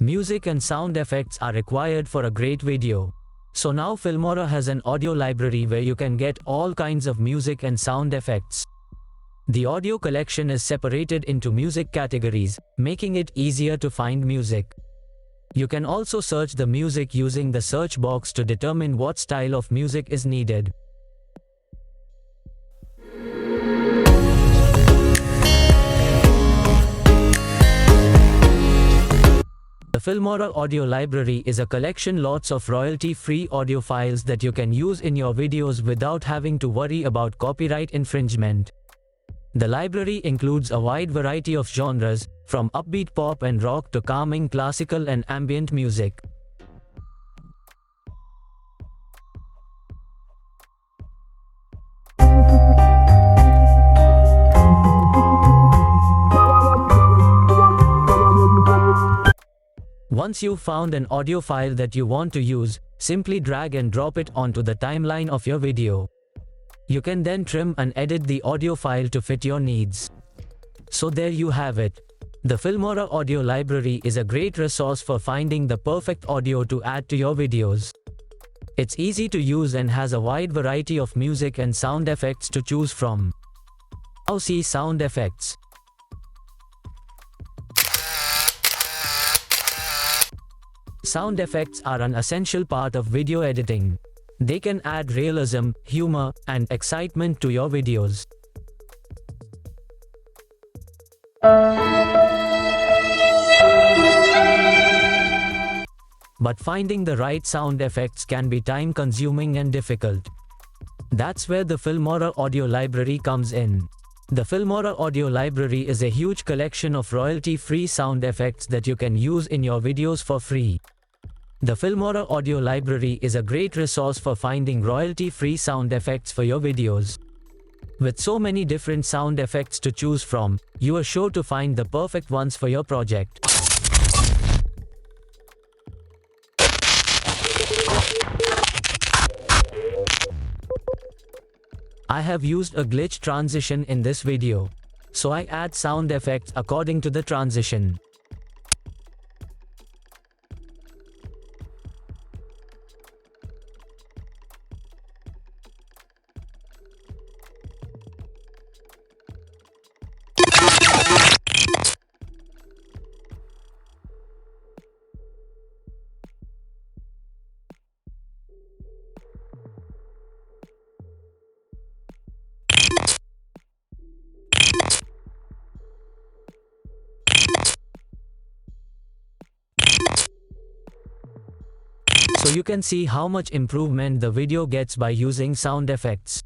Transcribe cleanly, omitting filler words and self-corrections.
Music and sound effects are required for a great video. So now Filmora has an audio library where you can get all kinds of music and sound effects. The audio collection is separated into music categories, making it easier to find music. You can also search the music using the search box to determine what style of music is needed. The Filmora audio library is a collection lots of royalty-free audio files that you can use in your videos without having to worry about copyright infringement. The library includes a wide variety of genres, from upbeat pop and rock to calming classical and ambient music. Once you've found an audio file that you want to use, simply drag and drop it onto the timeline of your video. You can then trim and edit the audio file to fit your needs. So there you have it. The Filmora audio library is a great resource for finding the perfect audio to add to your videos. It's easy to use and has a wide variety of music and sound effects to choose from. Now see sound effects. Sound effects are an essential part of video editing. They can add realism, humor, and excitement to your videos. But finding the right sound effects can be time-consuming and difficult. That's where the Filmora audio library comes in. The Filmora audio library is a huge collection of royalty-free sound effects that you can use in your videos for free. The Filmora audio library is a great resource for finding royalty-free sound effects for your videos. With so many different sound effects to choose from, you are sure to find the perfect ones for your project. I have used a glitch transition in this video, so I add sound effects according to the transition. So you can see how much improvement the video gets by using sound effects.